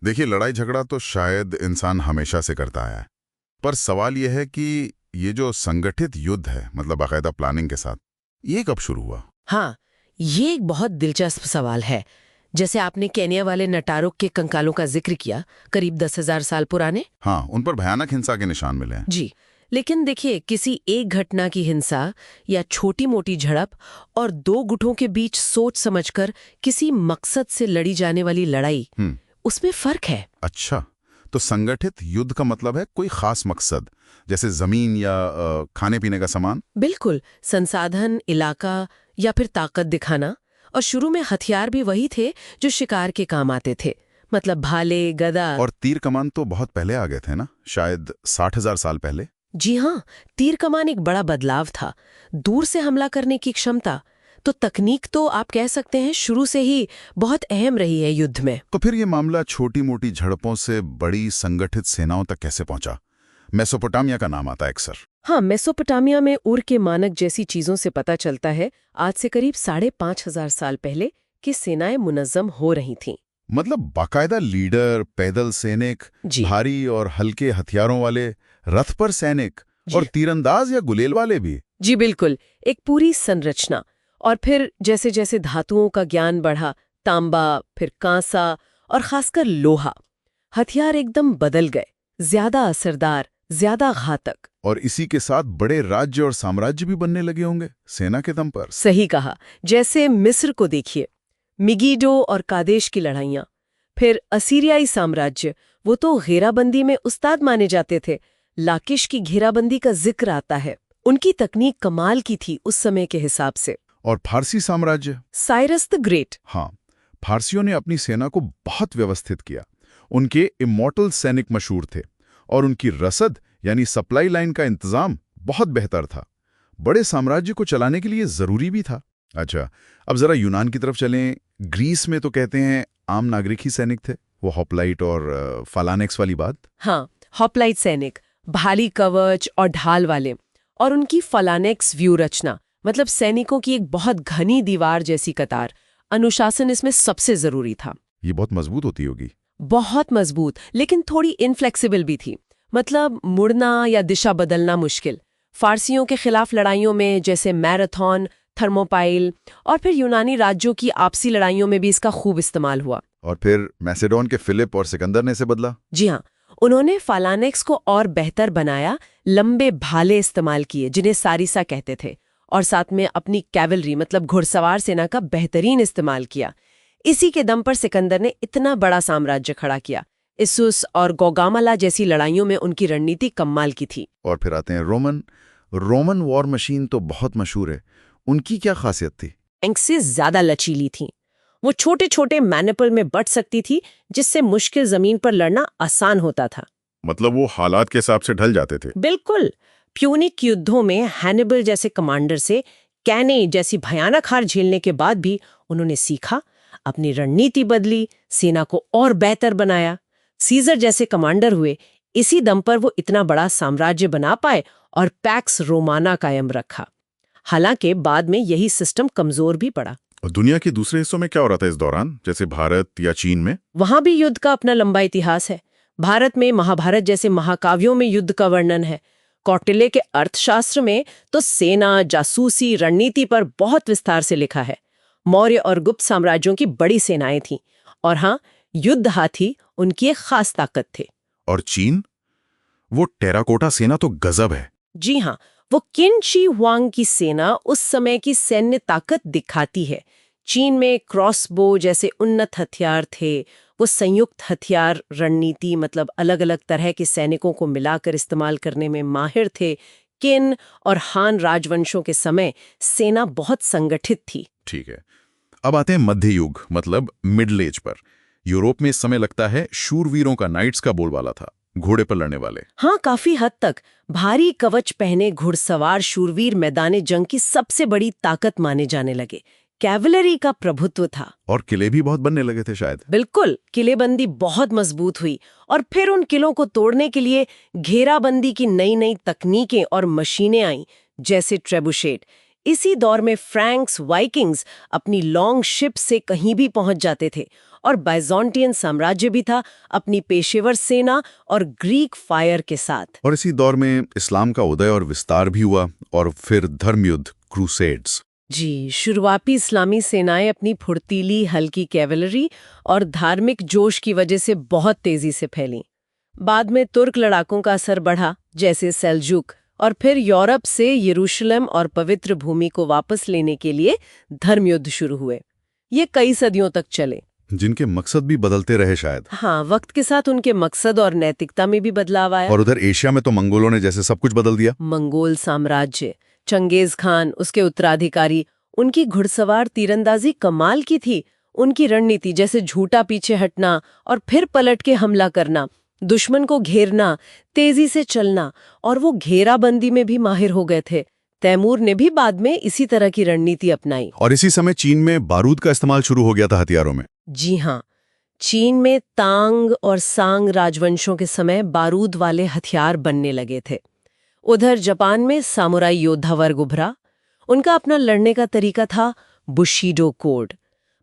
देखिए, लड़ाई झगड़ा तो शायद इंसान हमेशा से करता आया है, पर सवाल यह है कि ये जो संगठित युद्ध है, मतलब बाकायदा प्लानिंग के साथ, ये कब शुरू हुआ? हाँ, ये एक बहुत दिलचस्प सवाल है। जैसे आपने केनिया वाले नटारुक के कंकालों का जिक्र किया, करीब 10,000 साल पुराने। हाँ, उन पर भयानक हिंसा के निशान मिले हैं। जी, लेकिन देखिए, किसी एक घटना की हिंसा या छोटी मोटी झड़प और दो गुटों के बीच सोच समझकर किसी मकसद से लड़ी जाने वाली लड़ाई, उसमें फर्क है। अच्छा, तो संगठित युद्ध का मतलब है कोई खास मकसद, जैसे जमीन या खाने पीने का सामान? बिल्कुल, संसाधन, इलाका या फिर ताकत दिखाना। और शुरू में हथियार भी वही थे जो शिकार के काम आते थे, मतलब भाले, गदा। और तीर कमान तो बहुत पहले आ गए थे ना, शायद 60,000 साल पहले। जी हाँ, तीर कमान एक बड़ा बदलाव था, दूर से हमला करने की क्षमता। तो तकनीक तो आप कह सकते हैं शुरू से ही बहुत अहम रही है युद्ध में। तो फिर ये मामला छोटी मोटी झड़पों से बड़ी संगठित सेनाओं तक कैसे पहुंचा? मेसोपोटामिया का नाम आता है अक्सर। हाँ, मेसोपोटामिया में उर के मानक जैसी चीजों से पता चलता है आज से करीब 5,500 साल पहले कि सेनाएं मुनज्जम हो रही थीं। मतलब बाकायदा लीडर, पैदल सैनिक, जी। भारी और हल्के हथियारों वाले, रथ पर सैनिक और तीरंदाज या गुलेल वाले भी। जी बिल्कुल, एक पूरी संरचना। और फिर जैसे जैसे धातुओं का ज्ञान बढ़ा, तांबा, फिर कांसा और खासकर लोहा, हथियार एकदम बदल गए, ज्यादा असरदार, ज्यादा घातक। और इसी के साथ बड़े राज्य और साम्राज्य भी बनने लगे होंगे सेना के दम पर। सही कहा, जैसे मिस्र को देखिए, मिगिडो और कादेश की लड़ाइयां। फिर असीरियाई साम्राज्य, वो तो घेराबंदी में उस्ताद माने जाते थे। लाकिश की घेराबंदी का जिक्र आता है। उनकी तकनीक कमाल की थी उस समय के हिसाब से। और फारसी साम्राज्य? Cyrus the great. हाँ, फारसियों ने अपनी सेना को बहुत व्यवस्थित किया। उनके इमॉर्टल सैनिक मशहूर थे और उनकी रसद यानी सप्लाई लाइन का इंतजाम बहुत बेहतर था। बड़े साम्राज्य को चलाने के लिए जरूरी भी था। अच्छा, अब जरा यूनान की तरफ चलें। ग्रीस में तो कहते हैं आम नागरिक ही सैनिक थे, वो होप्लाइट और फालानेक्स वाली बात। हाँ, होप्लाइट सैनिक, भारी कवच और ढाल वाले। और उनकी फालानेक्स व्यू रचना, मतलब सैनिकों की एक बहुत घनी दीवार जैसी कतार। अनुशासन इसमें सबसे जरूरी था। ये बहुत मजबूत होती होगी। बहुत मजबूत, लेकिन थोड़ी इनफ्लेक्सिबल भी थी। मतलब मुड़ना या दिशा बदलना मुश्किल। फारसियों के खिलाफ लड़ाइयों में जैसे मैराथन, थर्मोपाइल और फिर यूनानी राज्यों की आपसी लड़ाइयों में भी इसका खूब इस्तेमाल हुआ। और फिर मैसेडोन के फिलिप और सिकंदर ने इसे बदला। जी हाँ, उन्होंने फालानेक्स को और बेहतर बनाया। लंबे भाले इस्तेमाल किए जिन्हें सारिसा कहते थे, और साथ में अपनी कैवलरी मतलब घुड़सवार सेना का बेहतरीन इस्तेमाल किया। इसी के दम पर सिकंदर ने इतना बड़ा साम्राज्य खड़ा किया। इस्सुस और गौगामला जैसी लड़ाइयों में उनकी रणनीति कमाल की थी। और फिर आते हैं रोमन वॉर मशीन तो बहुत मशहूर है। उनकी क्या खासियत थी? टैंक से ज्यादा लचीली थी। वो छोटे छोटे मैनिपल में बट सकती थी, जिससे मुश्किल जमीन पर लड़ना आसान होता था। मतलब वो हालात के हिसाब से ढल जाते थे। बिल्कुल। प्यूनिक युद्धों में हैनिबल जैसे कमांडर से कैने जैसी भयानक हार झेलने के बाद भी उन्होंने सीखा, अपनी रणनीति बदली, सेना को और बेहतर बनाया। सीजर जैसे कमांडर हुए, इसी दम पर वो इतना बड़ा साम्राज्य बना पाए और पैक्स रोमाना कायम रखा। हालांकि बाद में यही सिस्टम कमजोर भी पड़ा। और दुनिया के दूसरे हिस्सों में क्या हो रहा था इस दौरान, जैसे भारत या चीन में? वहां भी युद्ध का अपना लंबा इतिहास है। भारत में महाभारत जैसे महाकाव्यों में युद्ध का वर्णन है। कौटिल्य के अर्थशास्त्र में तो सेना, जासूसी, रणनीति पर बहुत विस्तार से लिखा है। मौर्य और गुप्त साम्राज्यों की बड़ी सेनाएं थीं। और हाँ, युद्ध हाथी उनकी एक खास ताकत थे। और चीन? वो टेराकोटा सेना तो गजब है। जी हाँ, वो किन शी हुआंग की सेना उस समय की सैन्य ताकत दिखाती है। चीन में क्रॉसबो जैसे उन्नत हथियार थे। वो संयुक्त हथियार रणनीति, मतलब अलग अलग तरह के सैनिकों को मिलाकर इस्तेमाल करने में माहिर थे। किन और हान राजवंशों के समय सेना बहुत संगठित थी। ठीक है, अब आते हैं मध्य युग, मतलब मिडल एज पर। यूरोप में इस समय लगता है शूरवीरों का, नाइट्स का बोलबाला था, घोड़े पर लड़ने वाले। हाँ, काफी हद तक। भारी कवच पहने घुड़सवार शूरवीर मैदाने जंग की सबसे बड़ी ताकत माने जाने लगे। कैवलरी का प्रभुत्व था। और किले भी बहुत बनने लगे थे शायद। बिल्कुल, किलेबंदी बहुत मजबूत हुई। और फिर उन किलों को तोड़ने के लिए घेराबंदी की नई नई तकनीकें और मशीनें आईं, जैसे ट्रेबुशेट। इसी दौर में फ्रैंक्स वाइकिंग्स अपनी लॉन्ग शिप से कहीं भी पहुंच जाते थे और बाइज़ेंटाइन साम्राज्य भी था अपनी पेशेवर सेना और ग्रीक फायर के साथ। और इसी दौर में इस्लाम का उदय और विस्तार भी हुआ और फिर धर्मयुद्ध, क्रूसेड्स। जी, शुरुआती इस्लामी सेनाएं अपनी फुर्तीली हल्की कैवलरी और धार्मिक जोश की वजह से बहुत तेजी से फैलीं। बाद में तुर्क लड़ाकों का असर बढ़ा, जैसे सेल्जुक, और फिर यूरोप से यरूशलेम और पवित्र भूमि को वापस लेने के लिए धर्मयुद्ध शुरू हुए। ये कई सदियों तक चले, जिनके मकसद भी बदलते रहे शायद। हाँ, वक्त के साथ उनके मकसद और नैतिकता में भी बदलाव आया। और उधर एशिया में तो मंगोलों ने जैसे सब कुछ बदल दिया। मंगोल साम्राज्य, चंगेज खान, उसके उत्तराधिकारी, उनकी घुड़सवार तीरंदाजी कमाल की थी। उनकी रणनीति, जैसे झूठा पीछे हटना और फिर पलट के हमला करना, दुश्मन को घेरना, तेजी से चलना, और वो घेराबंदी में भी माहिर हो गए थे। तैमूर ने भी बाद में इसी तरह की रणनीति अपनाई। और इसी समय चीन में बारूद का इस्तेमाल शुरू हो गया था हथियारों में। जी हाँ, चीन में तांग और सांग राजवंशों के समय बारूद वाले हथियार बनने लगे थे। उधर जापान में सामुराई योद्धा वर्ग उभरा। उनका अपना लड़ने का तरीका था बुशिडो कोड।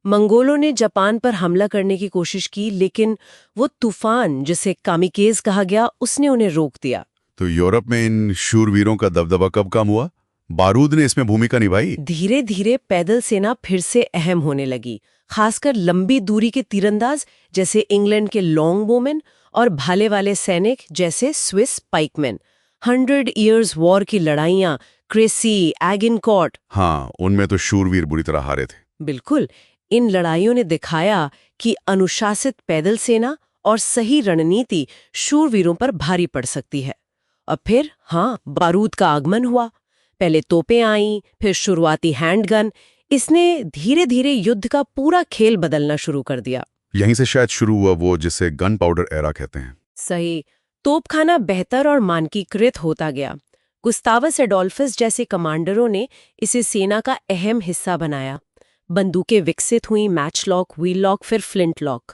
मंगोलों ने जापान पर हमला करने की कोशिश की, लेकिन वो तूफान, जिसे कामिकेज कहा गया, उसने उन्हें रोक दिया। तो यूरोप में इन शूरवीरों का दबदबा कब कम हुआ? बारूद ने इसमें भूमिका निभाई। धीरे धीरे पैदल सेना फिर से अहम होने लगी, खासकर लंबी दूरी के तीरंदाज जैसे इंग्लैंड के लॉन्गबोमेन और भाले वाले सैनिक जैसे स्विस पाइकमैन। 100 ईयर्स वॉर की लड़ाइयां, क्रेसी, एगिनकॉर्ट, हाँ, उनमें तो शूरवीर बुरी तरह हारे थे। बिल्कुल। इन लड़ाइयों ने दिखाया कि अनुशासित पैदल सेना और सही रणनीति शूरवीरों पर भारी पड़ सकती है। और फिर हाँ, बारूद का आगमन हुआ। पहले तोपें आईं, फिर शुरुआती हैंडगन। इसने धीरे धीरे युद्ध का पूरा खेल बदलना शुरू कर दिया। यहीं से शायद शुरू हुआ वो जिसे गन पाउडर एरा कहते हैं। सही। तोपखाना बेहतर और मानकीकृत होता गया। गुस्तावस एडोल्फस जैसे कमांडरों ने इसे सेना का अहम हिस्सा बनाया। बंदूकें विकसित हुई, मैच लॉक, व्हील लॉक, फिर फ्लिंट लॉक।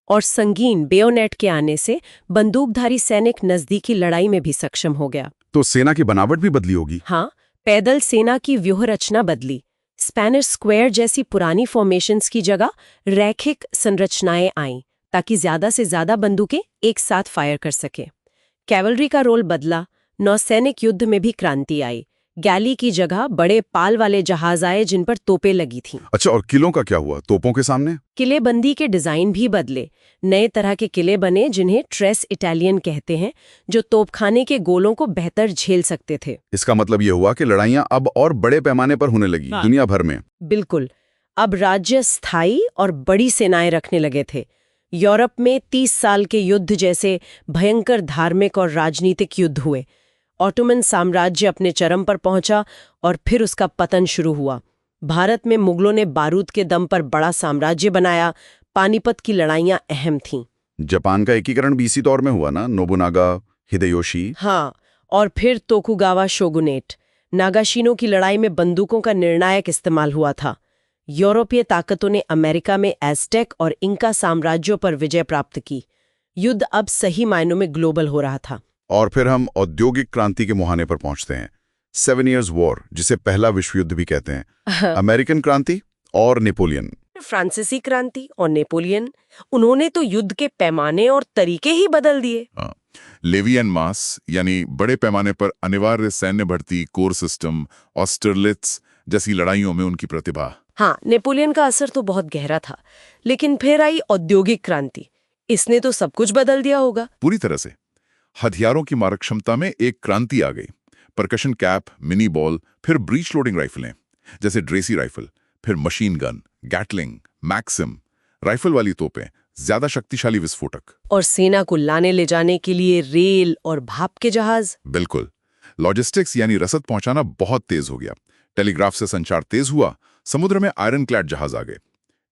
और संगीन बेयोनेट के आने से बंदूकधारी सैनिक नजदीकी लड़ाई में भी सक्षम हो गया। तो सेना की बनावट भी बदली होगी। हाँ, पैदल सेना की व्यूह रचना बदली। स्पैनिश स्क्वायर जैसी पुरानी फॉर्मेशंस की जगह रैखिक संरचनाएं आईं, ताकि ज्यादा से ज्यादा बंदूकें एक साथ फायर कर सके। कैवलरी का रोल बदला। नौसैनिक युद्ध में भी क्रांति आई। गैली की जगह बड़े पाल वाले जहाज आए जिन पर तोपें लगी थीं। अच्छा, और किलों का क्या हुआ तोपों के सामने? किलेबंदी के डिजाइन भी बदले। नए तरह के किले बने जिन्हें ट्रेस इटालियन कहते हैं, जो तोपखाने के गोलों को बेहतर झेल सकते थे। इसका मतलब यह हुआ कि लड़ाइयां अब और बड़े पैमाने पर होने लगी दुनिया भर में। बिल्कुल। अब राज्य स्थायी और बड़ी सेनाएं रखने लगे थे। यूरोप में 30 साल के युद्ध जैसे भयंकर धार्मिक और राजनीतिक युद्ध हुए। ऑटोमन साम्राज्य अपने चरम पर पहुंचा और फिर उसका पतन शुरू हुआ। भारत में मुगलों ने बारूद के दम पर बड़ा साम्राज्य बनाया। पानीपत की लड़ाइयां अहम थीं। जापान का एकीकरण भी इसी दौर में हुआ ना, नोबुनागा, हिदेयोशी। हाँ, और फिर तोकुगावा शोगुनेट। नागाशिनो की लड़ाई में बंदूकों का निर्णायक इस्तेमाल हुआ था। यूरोपीय ताकतों ने अमेरिका में एज़टेक और इंका साम्राज्यों पर विजय प्राप्त की। युद्ध अब सही मायनों में ग्लोबल हो रहा था। और फिर हम औद्योगिक क्रांति के मुहाने पर पहुंचते हैं। 7 Years वॉर, जिसे पहला विश्व युद्ध भी कहते हैं। अमेरिकन क्रांति और नेपोलियन। फ्रांसीसी क्रांति और नेपोलियन, उन्होंने तो युद्ध के पैमाने और तरीके ही बदल दिए। लेवी एंड मास, यानी बड़े पैमाने पर अनिवार्य सैन्य भर्ती, कोर सिस्टम, ऑस्टरलिट्स जैसी लड़ाइयों में उनकी प्रतिभा। हाँ, नेपोलियन का असर तो बहुत गहरा था। लेकिन फिर आई औद्योगिक क्रांति। इसने तो सब कुछ बदल दिया होगा। पूरी तरह से। हथियारों की मारक क्षमता में एक क्रांति आ गई। परकशन कैप, मिनी बॉल, फिर ब्रीच लोडिंग राइफलें जैसे ड्रेसी राइफल, फिर machine gun, Gatling, Maxim, rifle वाली तोपें, ज्यादा शक्तिशाली विस्फोटक। और सेना को लाने ले जाने के लिए रेल और भाप के जहाज। बिल्कुल। लॉजिस्टिक्स यानी रसद पहुंचाना बहुत तेज हो गया। टेलीग्राफ से संचार तेज हुआ। समुद्र में आयरन क्लैड जहाज आ गए।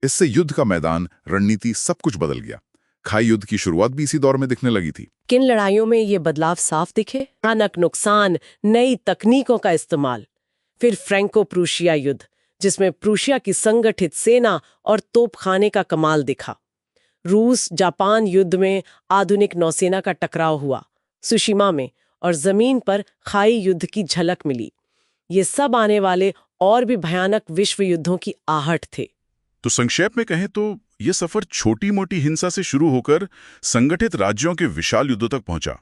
इससे युद्ध का मैदान, रणनीति, सब कुछ बदल गया। खाई युद्ध की शुरुआत भी इसी दौर में दिखने लगी थी। किन लड़ाइयों में ये बदलाव साफ दिखे? भयानक नुकसान, नई तकनीकों का इस्तेमाल। फिर फ्रैंको प्रूशिया युद्ध, जिसमें प्रूशिया की संगठित सेना और तोपखाने का कमाल दिखा। रूस जापान युद्ध में आधुनिक नौसेना का टकराव हुआ सुशिमा में, और जमीन पर खाई युद्ध की झलक मिली। ये सब आने वाले और भी भयानक विश्व युद्धों की आहट थे। तो संक्षेप में कहें तो ये सफर छोटी मोटी हिंसा से शुरू होकर संगठित राज्यों के विशाल युद्धों तक पहुंचा।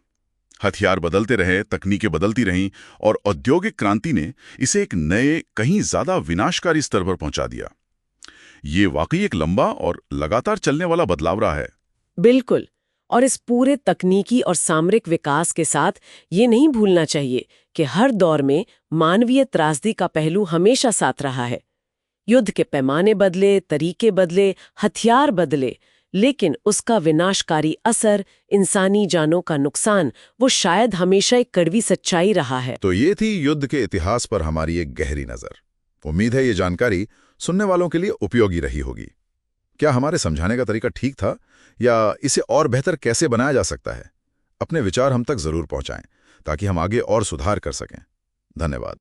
हथियार बदलते रहे, तकनीकें बदलती रहीं और औद्योगिक क्रांति ने इसे एक नए, कहीं ज्यादा विनाशकारी स्तर पर पहुंचा दिया। ये वाकई एक लंबा और लगातार चलने वाला बदलाव रहा है। बिल्कुल। और इस पूरे तकनीकी और सामरिक विकास के साथ ये नहीं भूलना चाहिए कि हर दौर में मानवीय त्रासदी का पहलू हमेशा साथ रहा है। युद्ध के पैमाने बदले, तरीके बदले, हथियार बदले, लेकिन उसका विनाशकारी असर, इंसानी जानों का नुकसान, वो शायद हमेशा एक कड़वी सच्चाई रहा है। तो ये थी युद्ध के इतिहास पर हमारी एक गहरी नजर। उम्मीद है ये जानकारी सुनने वालों के लिए उपयोगी रही होगी। क्या हमारे समझाने का तरीका ठीक था, या इसे और बेहतर कैसे बनाया जा सकता है? अपने विचार हम तक जरूर पहुंचाएं ताकि हम आगे और सुधार कर सकें। धन्यवाद।